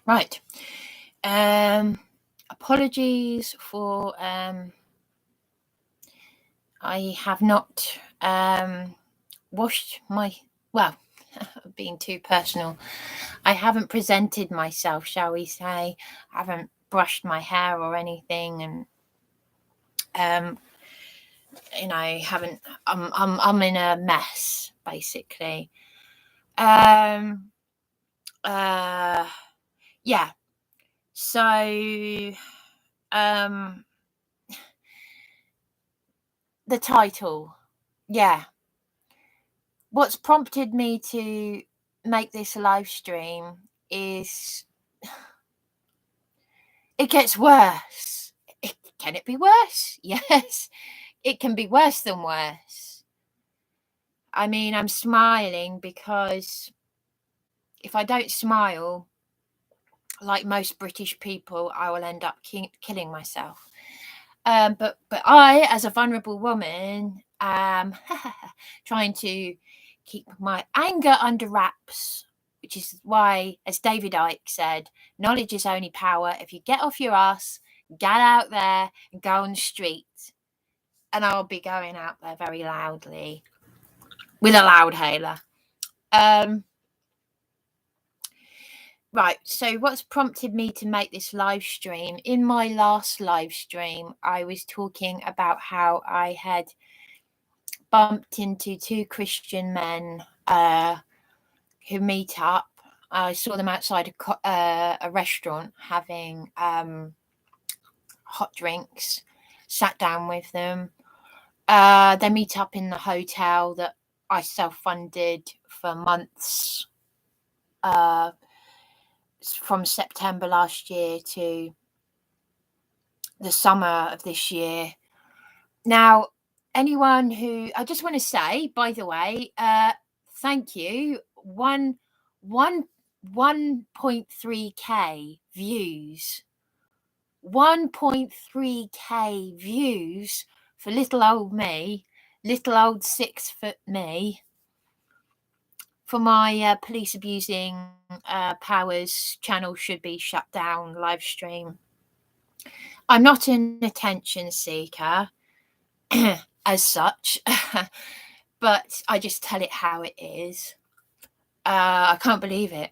Right. Apologies for I have not washed my, well, being too personal, I haven't presented myself, shall we say. I haven't brushed my hair or anything, and haven't. I'm in a mess, basically. Yeah. So, the title, yeah. What's prompted me to make this live stream is it gets worse. Can it be worse? Yes, it can be worse than worse. I mean, I'm smiling because if I don't smile, like most British people, I will end up killing myself. But I, as a vulnerable woman, am trying to keep my anger under wraps, which is why, as David Icke said, knowledge is only power. If you get off your ass, get out there and go on the street. And I'll be going out there very loudly with a loud hailer. Right, so what's prompted me to make this live stream? In my last live stream, I was talking about how I had bumped into two Christian men who meet up. I saw them outside a restaurant having hot drinks, sat down with them. They meet up in the hotel that I self-funded for months, from September last year to the summer of this year. Now, anyone who, I just want to say, by the way, thank you. 1.3k views. 1.3k views for little old me, little old 6-foot me, for my police abusing powers channel should be shut down live stream. I'm not an attention seeker as such, but I just tell it how it is. I can't believe it.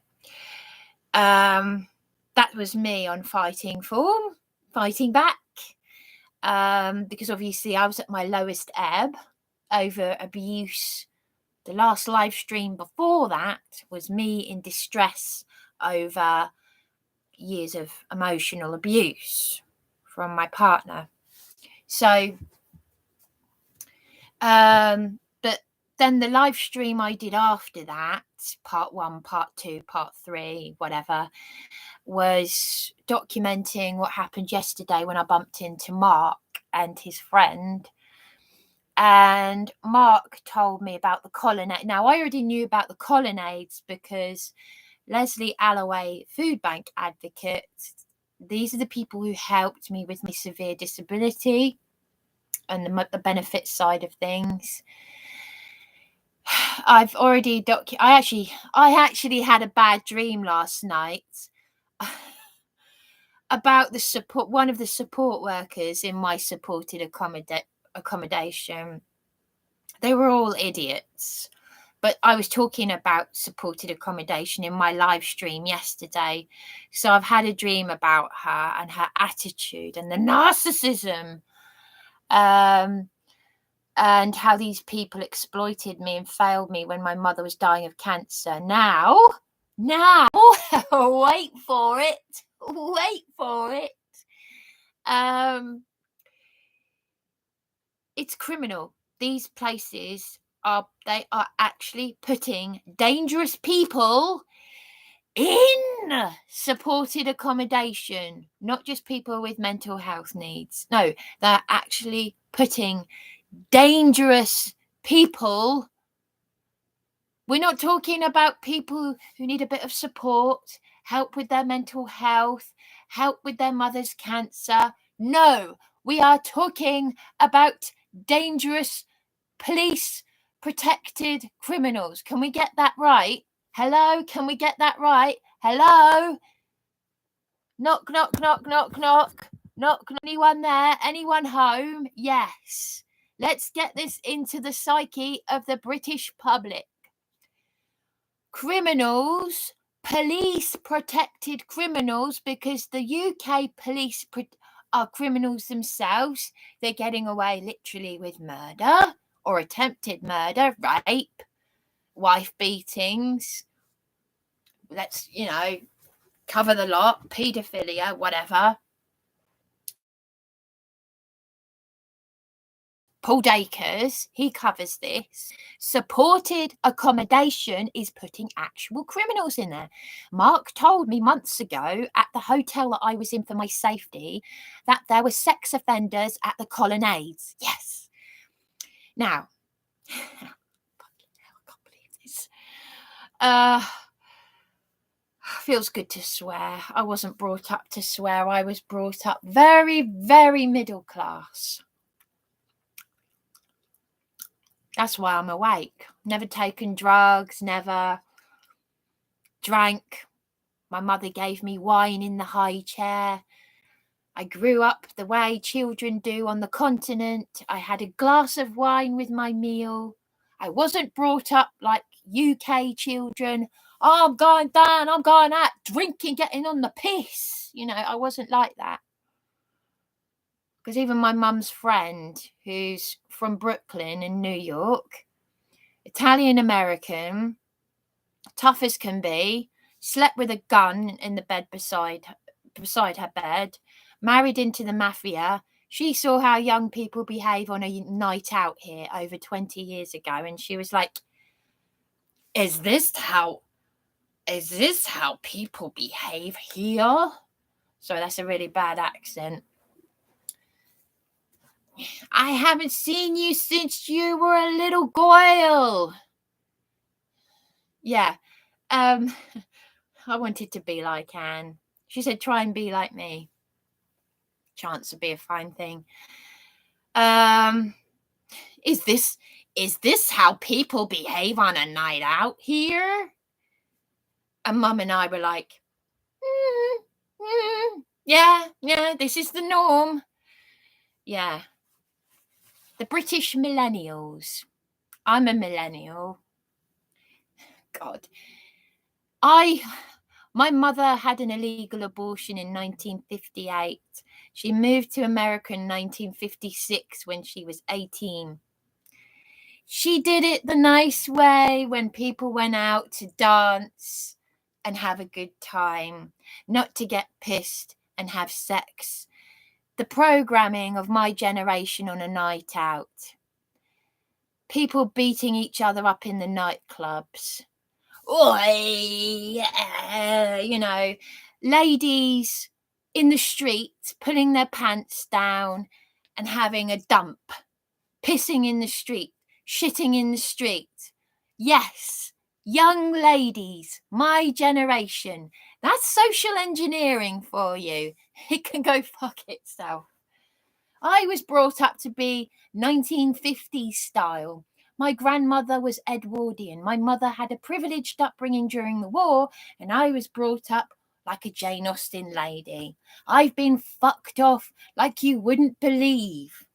That was me on fighting form, fighting back, because obviously I was at my lowest ebb over abuse. The last live stream before that was me in distress over years of emotional abuse from my partner. So, but then the live stream I did after that, part 1, part 2, part 3, whatever, was documenting what happened yesterday when I bumped into Mark and his friend. And Mark told me about the colonnade. Now, I already knew about the colonnades because Leslie Alloway, Foodbank advocate, these are the people who helped me with my severe disability and the benefit side of things. I've already I actually had a bad dream last night about the support, one of the support workers in my supported accommodation. They were all idiots, but I was talking about supported accommodation in my live stream yesterday. So I've had a dream about her and her attitude and the narcissism, and how these people exploited me and failed me when my mother was dying of cancer. Now, wait for it. It's criminal. These places are actually putting dangerous people in supported accommodation, not just people with mental health needs. No, they're actually putting dangerous people. We're not talking about people who need a bit of support, help with their mental health, help with their mother's cancer. No, we are talking about dangerous police protected criminals. Can we get that right? Hello? Can we get that right? Hello? Knock, knock, knock, knock, knock. Knock. Anyone there? Anyone home? Yes. Let's get this into the psyche of the British public. Criminals, police protected criminals, because the UK police are criminals themselves. They're getting away literally with murder or attempted murder, rape, wife beatings. Let's, cover the lot, paedophilia, whatever. Paul Dacres, he covers this. Supported accommodation is putting actual criminals in there. Mark told me months ago at the hotel that I was in for my safety that there were sex offenders at the colonnades. Yes. Now, I can't believe this. Feels good to swear. I wasn't brought up to swear. I was brought up very, very middle class. That's why I'm awake. Never taken drugs, never drank. My mother gave me wine in the high chair. I grew up the way children do on the continent. I had a glass of wine with my meal. I wasn't brought up like UK children. Oh, I'm going down, I'm going out, drinking, getting on the piss. I wasn't like that. Because even my mum's friend, who's from Brooklyn in New York, Italian American, tough as can be, slept with a gun in the bed beside her bed, married into the mafia. She saw how young people behave on a night out here over 20 years ago, and she was like, is this how people behave here? So that's a really bad accent. I haven't seen you since you were a little girl. Yeah. I wanted to be like Anne. She said, try and be like me. Chance would be a fine thing. Is this how people behave on a night out here? And Mum and I were like, yeah, this is the norm. Yeah. The British millennials. I'm a millennial. God. My mother had an illegal abortion in 1958. She moved to America in 1956 when she was 18. She did it the nice way, when people went out to dance and have a good time, not to get pissed and have sex. The programming of my generation on a night out. People beating each other up in the nightclubs. Oi, ladies in the street pulling their pants down and having a dump, pissing in the street, shitting in the street. Yes, young ladies, my generation. That's social engineering for you. It can go fuck itself. I was brought up to be 1950s style. My grandmother was Edwardian. My mother had a privileged upbringing during the war, and I was brought up like a Jane Austen lady. I've been fucked off like you wouldn't believe.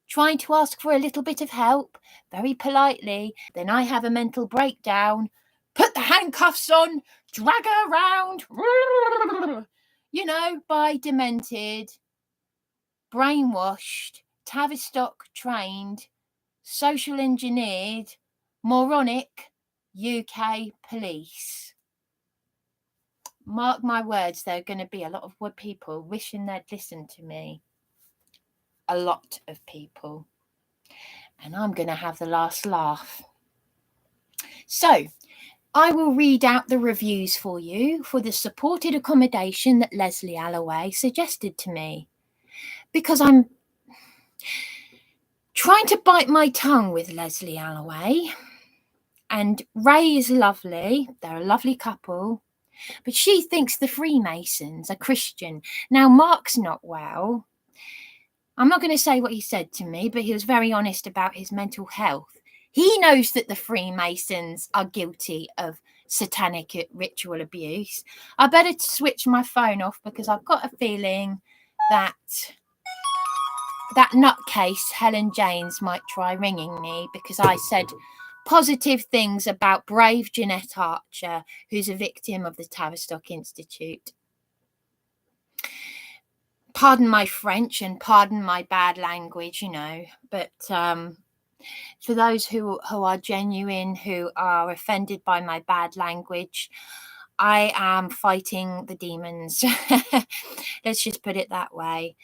Trying to ask for a little bit of help, very politely, then I have a mental breakdown. Put the handcuffs on, drag her around, by demented, brainwashed, Tavistock trained, social engineered, moronic UK police. Mark my words, there are going to be a lot of people wishing they'd listened to me. A lot of people. And I'm going to have the last laugh. So, I will read out the reviews for you for the supported accommodation that Leslie Alloway suggested to me. Because I'm trying to bite my tongue with Leslie Alloway. And Ray is lovely. They're a lovely couple. But she thinks the Freemasons are Christian. Now, Mark's not well. I'm not going to say what he said to me, but he was very honest about his mental health. He knows that the Freemasons are guilty of satanic ritual abuse. I better switch my phone off because I've got a feeling that that nutcase Helen Janes might try ringing me because I said positive things about brave Jeanette Archer, who's a victim of the Tavistock Institute. Pardon my French and pardon my bad language, you know, but for those who are genuine, who are offended by my bad language, I am fighting the demons. Let's just put it that way.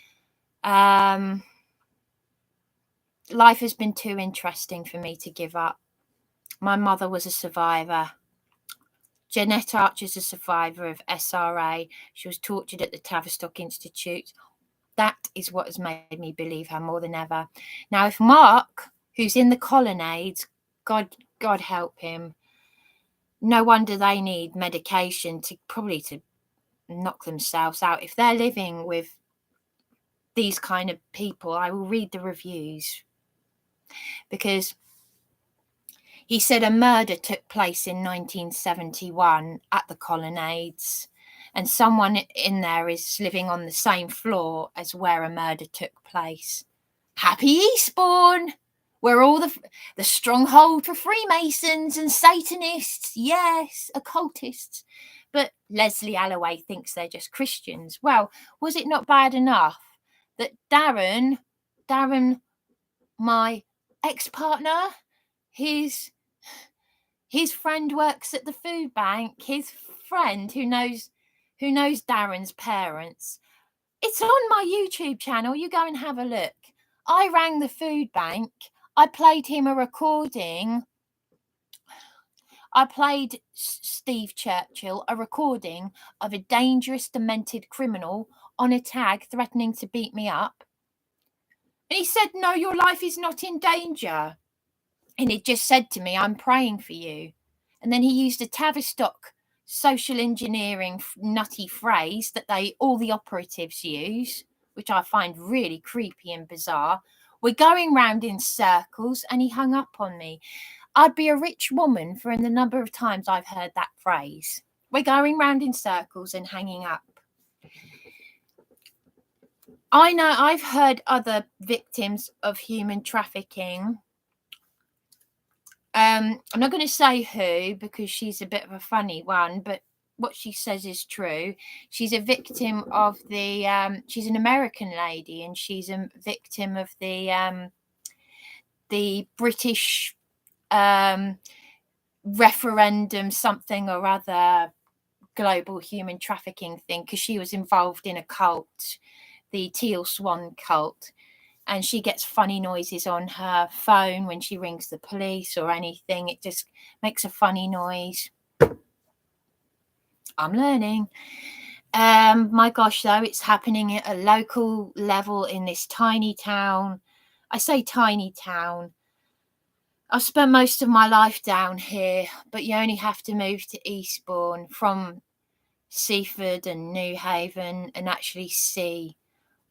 Life has been too interesting for me to give up. My mother was a survivor. Jeanette Archer's a survivor of SRA. She was tortured at the Tavistock Institute. That is what has made me believe her more than ever. Now, if Mark, who's in the colonnades, God help him, no wonder they need medication to knock themselves out. If they're living with these kind of people, I will read the reviews, because he said a murder took place in 1971 at the colonnades, and someone in there is living on the same floor as where a murder took place. Happy Eastbourne, where all the stronghold for Freemasons and Satanists, yes, occultists. But Leslie Alloway thinks they're just Christians. Well, was it not bad enough that Darren, my ex-partner, his friend works at the Foodbank, his friend who knows Darren's parents. It's on my YouTube channel. You go and have a look. I rang the Foodbank. I played him a recording. I played Steve Churchill a recording of a dangerous, demented criminal on a tag threatening to beat me up. And he said, no, your life is not in danger. And he just said to me, I'm praying for you. And then he used a Tavistock social engineering nutty phrase that all the operatives use, which I find really creepy and bizarre. We're going round in circles, and he hung up on me. I'd be a rich woman for the number of times I've heard that phrase. We're going round in circles and hanging up. I know I've heard other victims of human trafficking. I'm not going to say who because she's a bit of a funny one, but what she says is true. She's a victim of she's an American lady, and she's a victim of the British referendum something or other global human trafficking thing, because she was involved in a cult, the Teal Swan cult. And she gets funny noises on her phone when she rings the police or anything. It just makes a funny noise. I'm learning. My gosh, though, it's happening at a local level in this tiny town. I say tiny town. I've spent most of my life down here, but you only have to move to Eastbourne from Seaford and Newhaven and actually see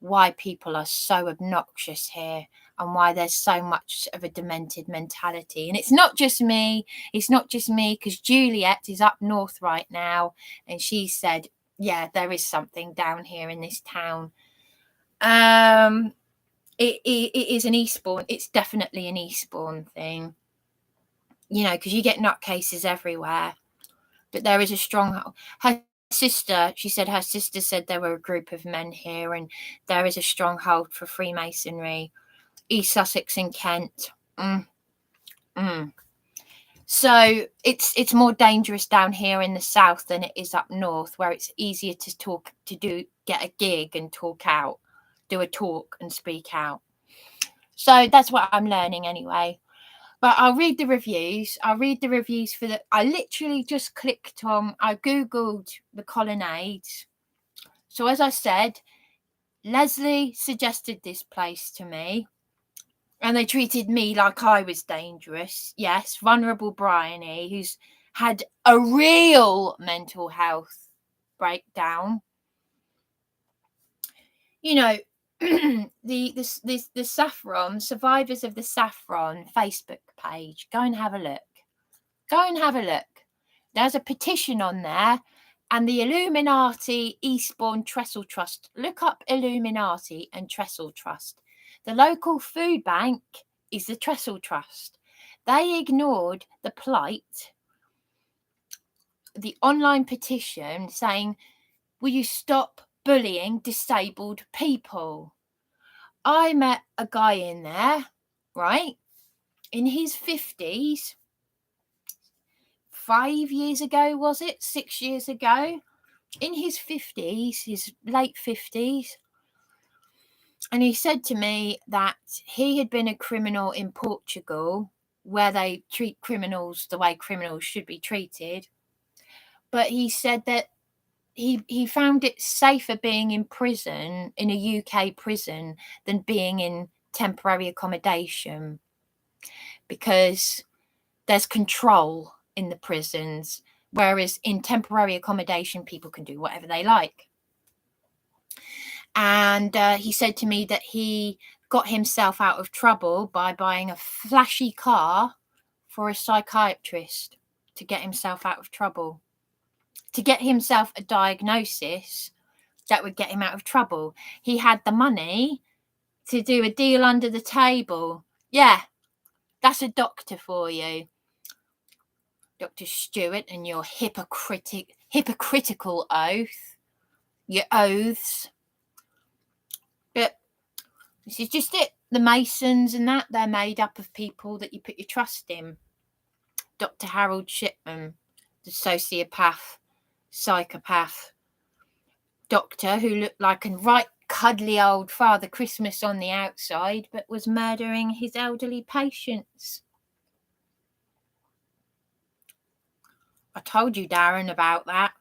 why people are so obnoxious here and why there's so much of a demented mentality. And it's not just me, because Juliet is up north right now, and she said, yeah, there is something down here in this town. It is an Eastbourne, it's definitely an Eastbourne thing, you know, because you get nutcases everywhere, but there is a strong, she said her sister said there were a group of men here, and there is a stronghold for Freemasonry. East Sussex and Kent. So it's more dangerous down here in the south than it is up north, where it's easier to get a gig and do a talk and speak out. So that's what I'm learning anyway. But I'll read the reviews. I literally just clicked on, I Googled the colonnades. So as I said, Leslie suggested this place to me, and they treated me like I was dangerous. Yes, vulnerable Bryony, who's had a real mental health breakdown. You know, the Saffron, Survivors of the Saffron Facebook page. Go and have a look. There's a petition on there, and the Illuminati Eastbourne Trestle Trust. Look up Illuminati and Trestle Trust. The local food bank is the Trestle Trust. They ignored the plight, the online petition saying, will you stop bullying disabled people? I met a guy in there, right, in his 50s, 5 years ago, was it? 6 years ago? In his 50s, his late 50s. And he said to me that he had been a criminal in Portugal, where they treat criminals the way criminals should be treated. But he said that he found it safer being in prison, in a UK prison, than being in temporary accommodation, because there's control in the prisons, whereas in temporary accommodation, people can do whatever they like. And he said to me that he got himself out of trouble by buying a flashy car for a psychiatrist to get himself out of trouble, to get himself a diagnosis that would get him out of trouble. He had the money to do a deal under the table. Yeah, that's a doctor for you, Dr. Stewart, and your hypocritical oath, your oaths. But this is just it. The Masons and that, they're made up of people that you put your trust in. Dr. Harold Shipman, the sociopath, psychopath doctor who looked like a right cuddly old Father Christmas on the outside, but was murdering his elderly patients. I told you, Darren, about that.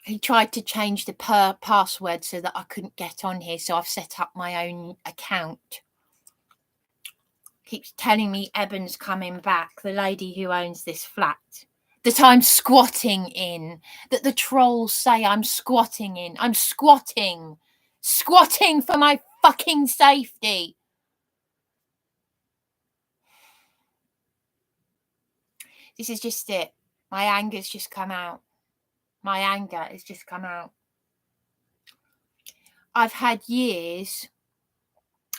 He tried to change the password so that I couldn't get on here, so I've set up my own account. Keeps telling me Eben's coming back, the lady who owns this flat, that I'm squatting in, that the trolls say I'm squatting in. I'm squatting for my fucking safety. This is just it. My anger's just come out. My anger has just come out. I've had years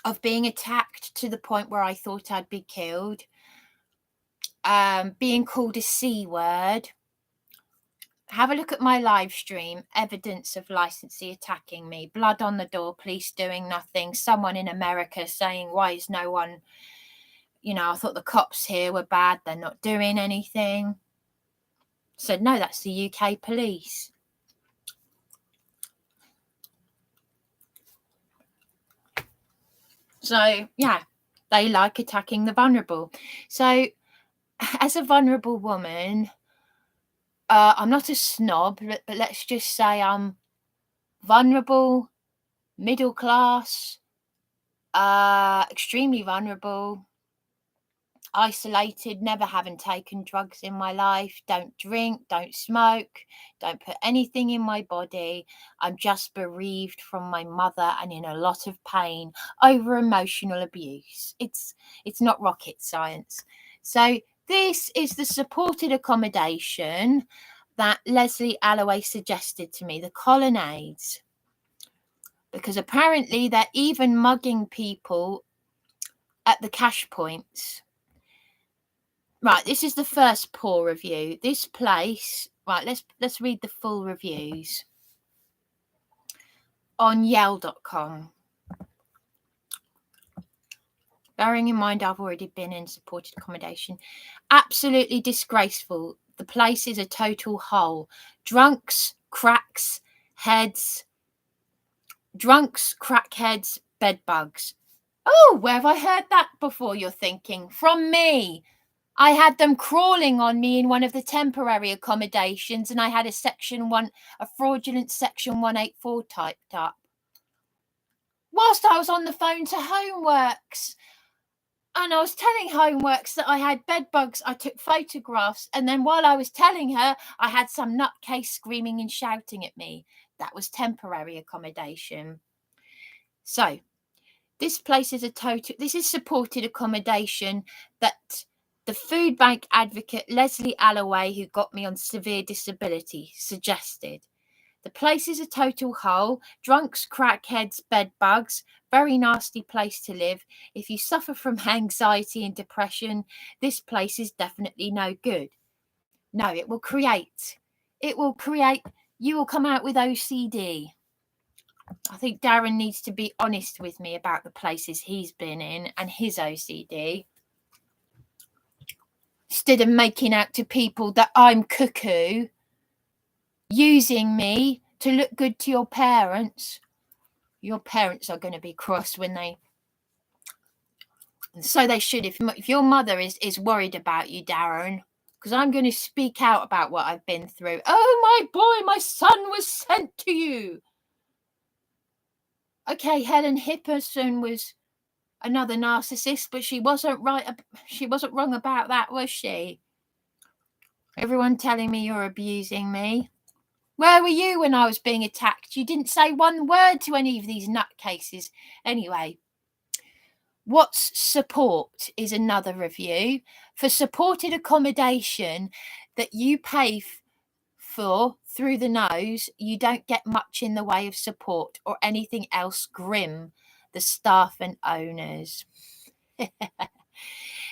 of being attacked to the point where I thought I'd be killed, being called a C word. Have a look at my live stream. Evidence of licensee attacking me. Blood on the door, police doing nothing. Someone in America saying, why is no one, I thought the cops here were bad. They're not doing anything. Said, no, that's the UK police. So, yeah, they like attacking the vulnerable. So, as a vulnerable woman, I'm not a snob, but let's just say I'm vulnerable, middle class, extremely vulnerable, isolated, never having taken drugs in my life, don't drink, don't smoke, don't put anything in my body. I'm just bereaved from my mother and in a lot of pain over emotional abuse. It's not rocket science. So this is the supported accommodation that Leslie Alloway suggested to me, the Colonnades, because apparently they're even mugging people at the cash points. Right, this is the first poor review. This place, right, let's read the full reviews on Yale.com. Bearing in mind I've already been in supported accommodation. Absolutely disgraceful. The place is a total hole. Drunks, crackheads, bed bugs. Oh, where have I heard that before, you're thinking? From me. I had them crawling on me in one of the temporary accommodations, and I had a fraudulent Section 184 typed up. Whilst I was on the phone to Homeworks, and I was telling Homeworks that I had bed bugs, I took photographs, and then while I was telling her, I had some nutcase screaming and shouting at me. That was temporary accommodation. So, this place is this is supported accommodation that The Foodbank advocate Leslie Alloway, who got me on severe disability, suggested the place is a total hole, drunks, crackheads, bedbugs, very nasty place to live. If you suffer from anxiety and depression, this place is definitely no good. No, you will come out with OCD. I think Darren needs to be honest with me about the places he's been in and his OCD. Instead of making out to people that I'm cuckoo, using me to look good to your parents are going to be cross when they... And so they should. If your mother is worried about you, Darren, because I'm going to speak out about what I've been through. Oh, my boy, my son was sent to you. Okay, Helen Hipperson was another narcissist, but she wasn't wrong about that, was she? Everyone telling me you're abusing me. Where were you when I was being attacked? You didn't say one word to any of these nutcases. Anyway, what's support is another review. For supported accommodation that you pay for through the nose, you don't get much in the way of support or anything else grim. The staff and owners.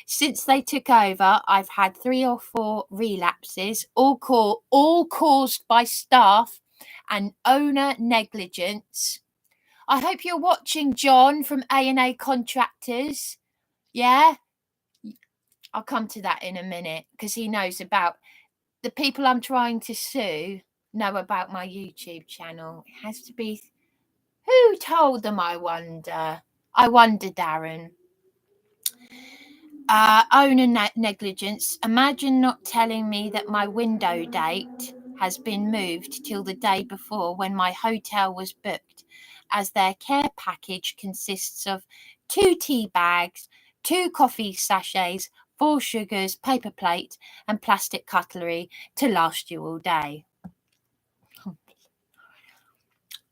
Since they took over, I've had 3 or 4 relapses, all caused by staff and owner negligence. I hope you're watching, John from A&A Contractors. Yeah, I'll come to that in a minute because he knows about the people I'm trying to sue. Know about my YouTube channel. It has to be. Who told them? I wonder, Darren. Owner negligence. Imagine not telling me that my window date has been moved till the day before when my hotel was booked, as their care package consists of 2 tea bags, 2 coffee sachets, 4 sugars, paper plate, and plastic cutlery to last you all day.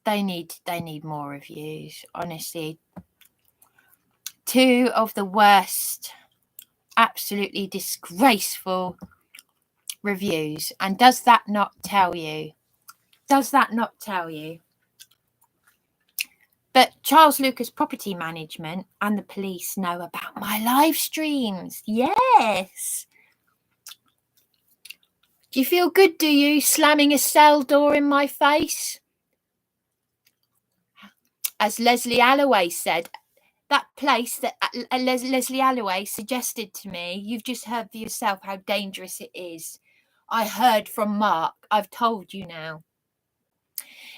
They need more reviews, honestly. 2 of the worst, absolutely disgraceful reviews. And does that not tell you? But Charles Lucas Property Management and the police know about my live streams. Yes. Do you feel good, do you, slamming a cell door in my face? As Leslie Alloway said, that place that Leslie Alloway suggested to me, you've just heard for yourself how dangerous it is. I heard from Mark. I've told you now.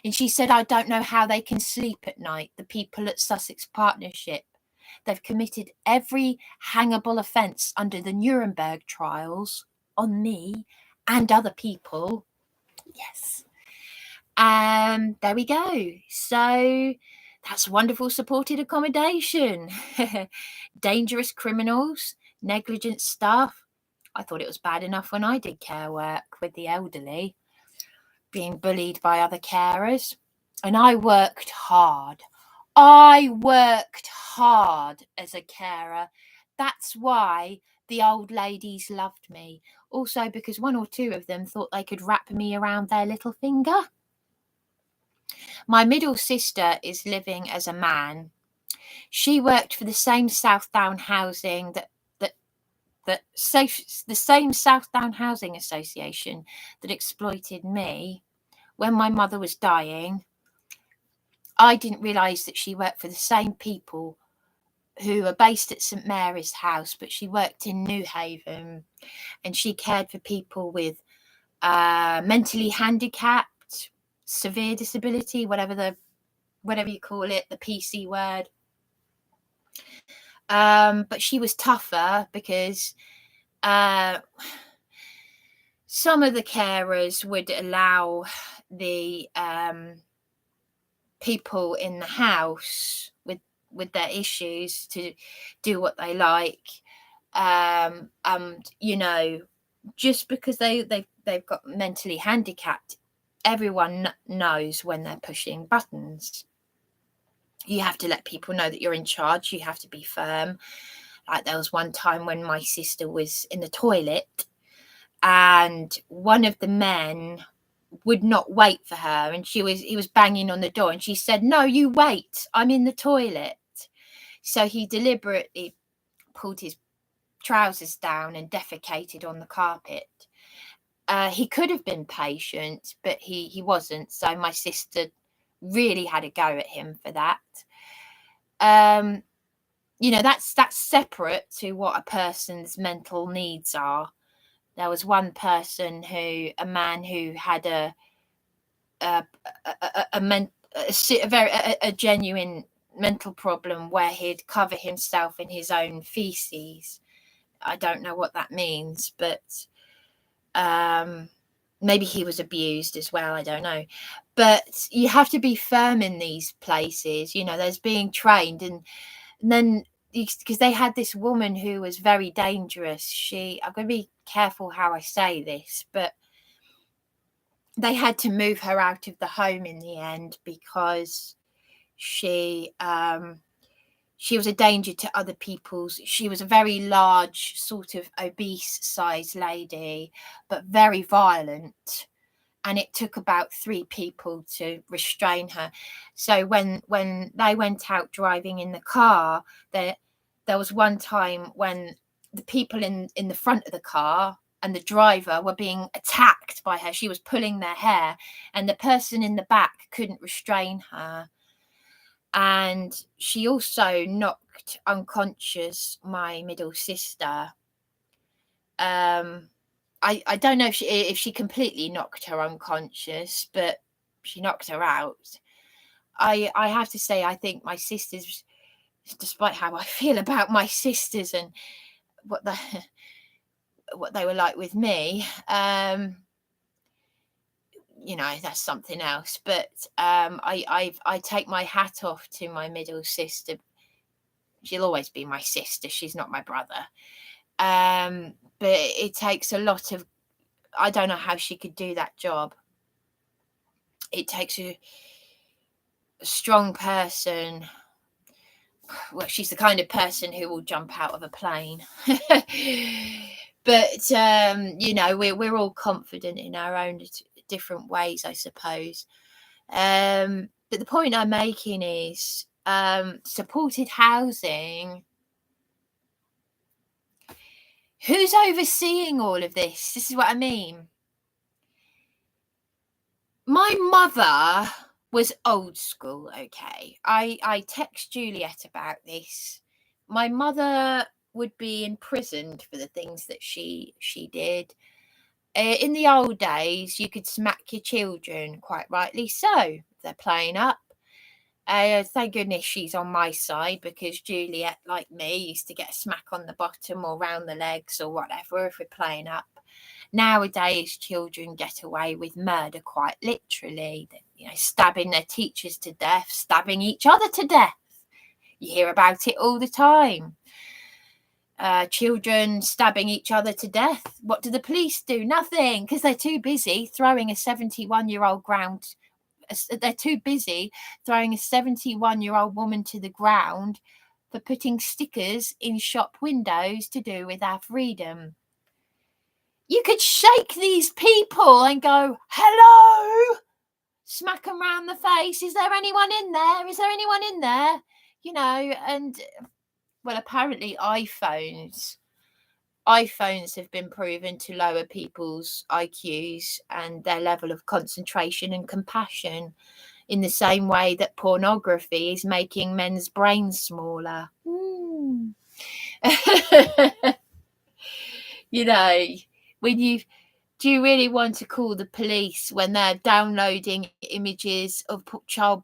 And she said, I don't know how they can sleep at night, the people at Sussex Partnership. They've committed every hangable offence under the Nuremberg trials on me and other people. Yes. There we go. So that's wonderful supported accommodation. Dangerous criminals, negligent staff. I thought it was bad enough when I did care work with the elderly, being bullied by other carers. And I worked hard. As a carer. That's why the old ladies loved me. Also because 1 or 2 of them thought they could wrap me around their little finger. My middle sister is living as a man. She worked for the same Southdown Housing the same Southdown Housing Association that exploited me when my mother was dying. I didn't realise that she worked for the same people who are based at St Mary's House, but she worked in New Haven, and she cared for people with mentally handicapped, severe disability, whatever you call it, the PC word. But she was tougher because some of the carers would allow the people in the house with their issues to do what they like. You know, just because they've got mentally handicapped, everyone knows when they're pushing buttons. You have to let people know that you're in charge. You have to be firm. Like there was one time when my sister was in the toilet and one of the men would not wait for her, and he was banging on the door, and she said, "No, you wait, I'm in the toilet." So he deliberately pulled his trousers down and defecated on the carpet. He could have been patient, but he wasn't. So my sister really had a go at him for that. You know, that's separate to what a person's mental needs are. There was one person a man who had a genuine mental problem where he'd cover himself in his own feces. I don't know what that means, but maybe he was abused as well. I don't know. But you have to be firm in these places. You know, there's being trained, and then because they had this woman who was very dangerous. I'm going to be careful how I say this, but they had to move her out of the home in the end because she was a danger to other people's. She was a very large, sort of obese sized lady, but very violent. And it took about 3 people to restrain her. So when they went out driving in the car, there was one time when the people in the front of the car and the driver were being attacked by her. She was pulling their hair, and the person in the back couldn't restrain her. And she also knocked unconscious my middle sister. I don't know if she completely knocked her unconscious, but she knocked her out. I have to say, I think my sisters, despite how I feel about my sisters and what they were like with me, you know, that's something else. But I take my hat off to my middle sister. She'll always be my sister. She's not my brother. But it takes a lot of, I don't know how she could do that job. It takes a strong person. Well, she's the kind of person who will jump out of a plane. But you know, we're all confident in our own different ways, I suppose. But the point I'm making is supported housing. Who's overseeing all of this? This is what I mean. My mother was old school, okay? I text Juliet about this. My mother would be imprisoned for the things that she did. In the old days, you could smack your children, quite rightly so, if they're playing up. Thank goodness she's on my side, because Juliet, like me, used to get a smack on the bottom or round the legs or whatever if we're playing up. Nowadays, children get away with murder, quite literally. You know, stabbing their teachers to death, stabbing each other to death. You hear about it all the time. Children stabbing each other to death. What do the police do? Nothing, because they're too busy throwing a 71-year-old They're too busy throwing a 71-year-old woman to the ground for putting stickers in shop windows to do with our freedom. You could shake these people and go, hello, smack them round the face. Is there anyone in there? Is there anyone in there? You know, and well, apparently iPhones have been proven to lower people's IQs and their level of concentration and compassion, in the same way that pornography is making men's brains smaller. You know, do you really want to call the police when they're downloading images of child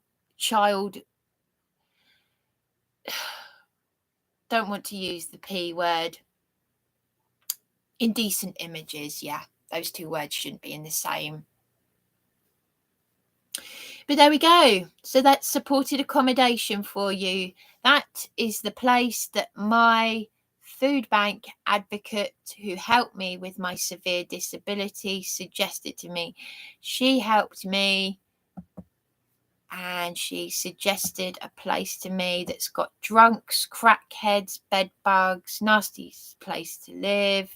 don't want to use the P word, indecent images? Yeah, those 2 words shouldn't be in the same. But there we go. So that's supported accommodation for you. That is the place that my Foodbank advocate, who helped me with my severe disability, suggested to me. She helped me and she suggested a place to me that's got drunks, crackheads, bed bugs, nasty place to live.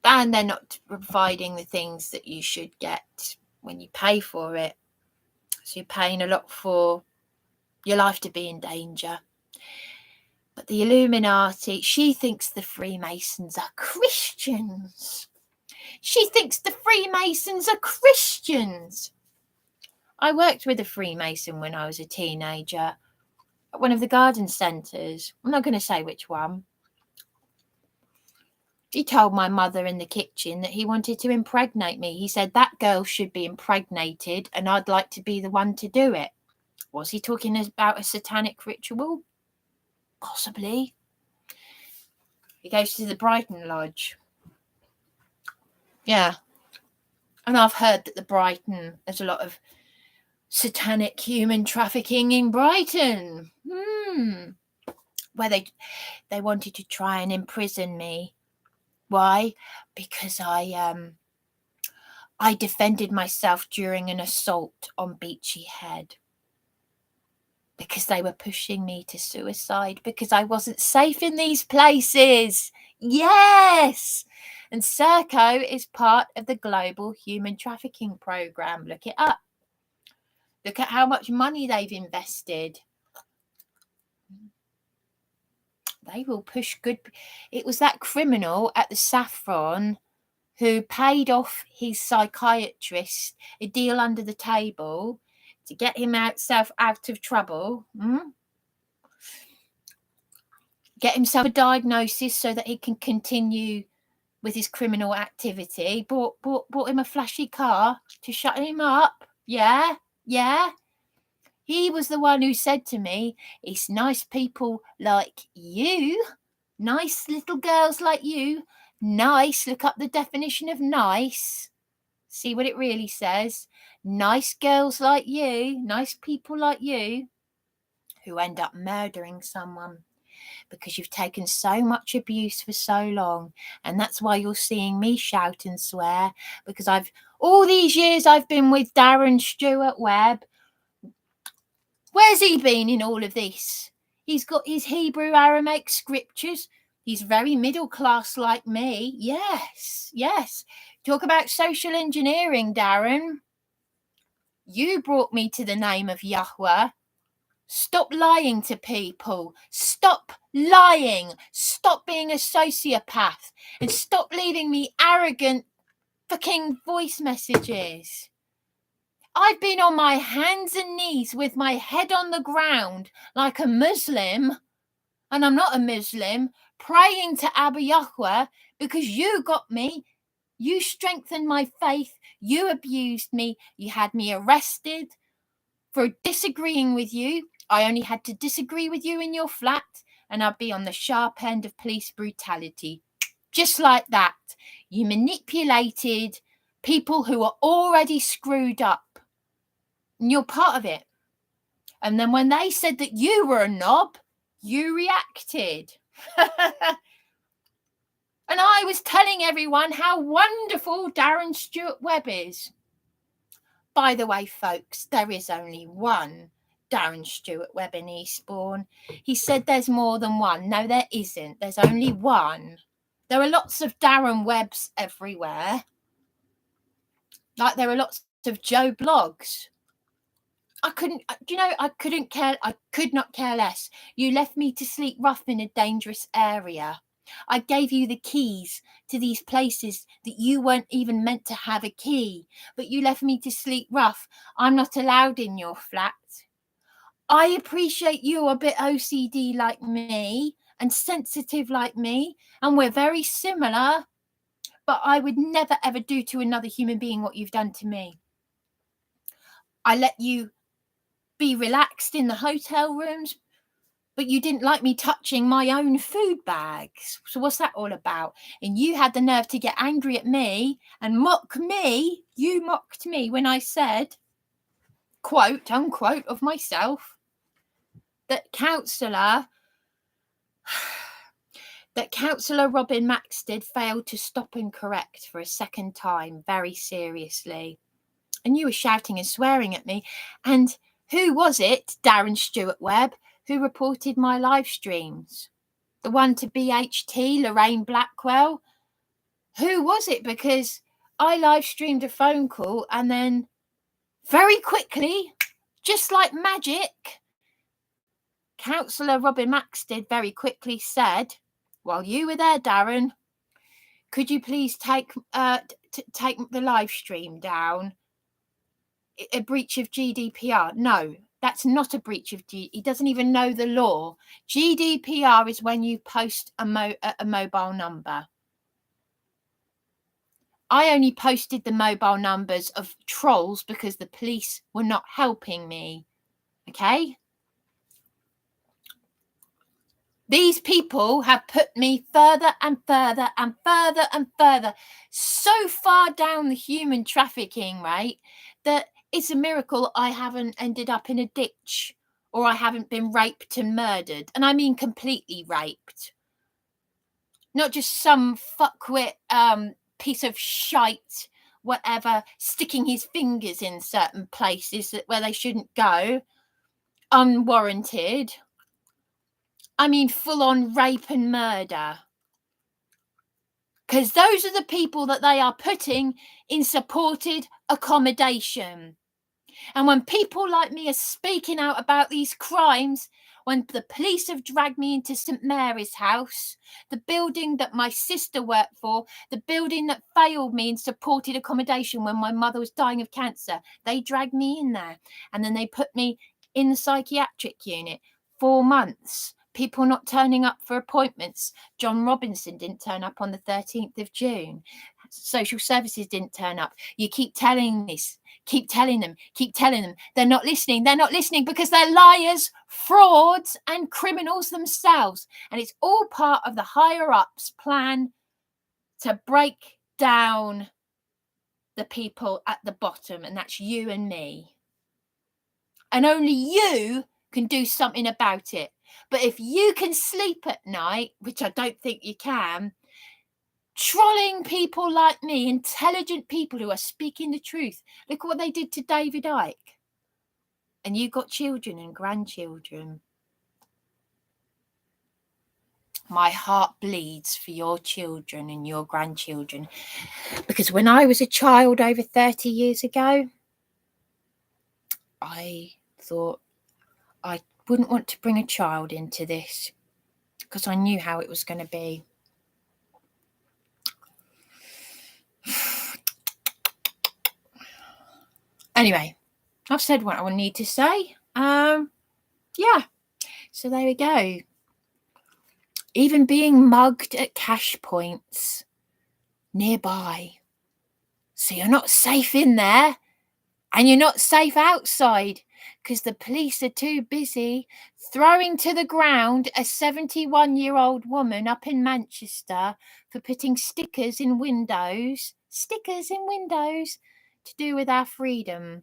And they're not providing the things that you should get when you pay for it. So you're paying a lot for your life to be in danger. But the Illuminati, she thinks the Freemasons are Christians. She thinks the Freemasons are Christians. I worked with a Freemason when I was a teenager at one of the garden centres. I'm not going to say which one. He told my mother in the kitchen that he wanted to impregnate me. He said that girl should be impregnated and I'd like to be the one to do it. Was he talking about a satanic ritual? Possibly. He goes to the Brighton Lodge. Yeah. And I've heard that the Brighton, there's a lot of satanic human trafficking in Brighton. Where they wanted to try and imprison me. Why? Because I defended myself during an assault on Beachy Head. Because they were pushing me to suicide, because I wasn't safe in these places. Yes! And Serco is part of the global human trafficking program. Look it up. Look at how much money they've invested. They will push good. It was that criminal at the Saffron who paid off his psychiatrist a deal under the table to get himself out of trouble. Get himself a diagnosis so that he can continue with his criminal activity. Bought him a flashy car to shut him up. Yeah. He was the one who said to me, it's nice people like you, nice little girls like you, nice, look up the definition of nice, see what it really says, nice girls like you, nice people like you, who end up murdering someone because you've taken so much abuse for so long. And that's why you're seeing me shout and swear, because all these years I've been with Darren Stewart Webb. Where's he been in all of this? He's got his Hebrew Aramaic scriptures. He's very middle class like me. Yes. Talk about social engineering, Darren. You brought me to the name of Yahweh. Stop lying to people. Stop lying. Stop being a sociopath. And stop leaving me arrogant fucking voice messages. I've been on my hands and knees with my head on the ground like a Muslim, and I'm not a Muslim, praying to Abba Yahweh because you got me. You strengthened my faith. You abused me. You had me arrested for disagreeing with you. I only had to disagree with you in your flat, and I'd be on the sharp end of police brutality. Just like that. You manipulated people who are already screwed up. And you're part of it. And then when they said that you were a knob, you reacted. And I was telling everyone how wonderful Darren Stewart Webb is. By the way, folks, there is only one Darren Stewart Webb in Eastbourne. He said there's more than one. No, there isn't. There's only one. There are lots of Darren Webbs everywhere. Like there are lots of Joe Blogs. I could not care less. You left me to sleep rough in a dangerous area. I gave you the keys to these places that you weren't even meant to have a key, but you left me to sleep rough. I'm not allowed in your flat. I appreciate you're a bit OCD like me and sensitive like me, and we're very similar, but I would never ever do to another human being what you've done to me. I let you be relaxed in the hotel rooms, but you didn't like me touching my own food bags. So what's that all about? And you had the nerve to get angry at me and mock me. You mocked me when I said, quote unquote, of myself, that Councillor Robin Maxted failed to stop and correct for a second time, very seriously. and you were shouting and swearing at me. And who was it, Darren Stewart Webb, who reported my live streams? The one to BHT, Lorraine Blackwell? Who was it? Because I live streamed a phone call, and then very quickly, just like magic, Councillor Robin Maxted very quickly said, while you were there, Darren, could you please take the live stream down? A breach of GDPR? No, that's not a breach of He doesn't even know the law. GDPR is when you post a mobile number. I only posted the mobile numbers of trolls because the police were not helping me. Okay? These people have put me further and further and further and further, so far down the human trafficking rate that it's a miracle I haven't ended up in a ditch, or I haven't been raped and murdered. And I mean completely raped. Not just some fuckwit piece of shite, whatever, sticking his fingers in certain places where they shouldn't go, unwarranted. I mean full-on rape and murder. Because those are the people that they are putting in supported accommodation. And when people like me are speaking out about these crimes, when the police have dragged me into St Mary's House, the building that my sister worked for, the building that failed me in supported accommodation when my mother was dying of cancer, they dragged me in there. And then they put me in the psychiatric unit 4 months. People not turning up for appointments. John Robinson didn't turn up on the 13th of June. Social services didn't turn up. You keep telling this. Keep telling them. They're not listening. They're not listening because they're liars, frauds, and criminals themselves. And it's all part of the higher-ups' plan to break down the people at the bottom. And that's you and me. And only you can do something about it. But if you can sleep at night, which I don't think you can, trolling people like me, intelligent people who are speaking the truth. Look at what they did to David Icke. And you got children and grandchildren. My heart bleeds for your children and your grandchildren. Because when I was a child over 30 years ago, I thought I wouldn't want to bring a child into this because I knew how it was going to be. Anyway, I've said what I need to say. Yeah, so there we go. Even being mugged at cash points nearby. So you're not safe in there and you're not safe outside because the police are too busy throwing to the ground a 71-year-old woman up in Manchester for putting stickers in windows to do with our freedom,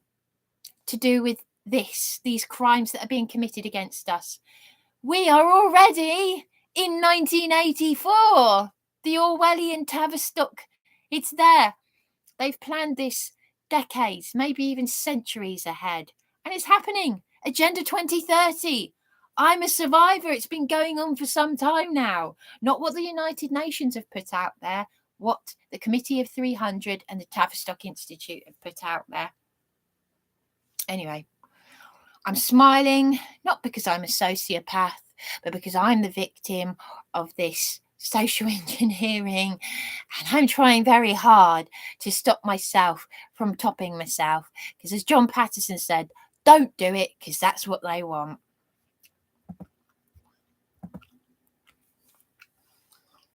to do with these crimes that are being committed against us. We are already in 1984, the Orwellian Tavistock. It's there. They've planned this decades, maybe even centuries ahead. And it's happening. Agenda 2030. I'm a survivor. It's been going on for some time now. Not what the United Nations have put out there, what the Committee of 300 and the Tavistock Institute have put out there. Anyway, I'm smiling, not because I'm a sociopath, but because I'm the victim of this social engineering, and I'm trying very hard to stop myself from topping myself. Because as John Patterson said, don't do it because that's what they want.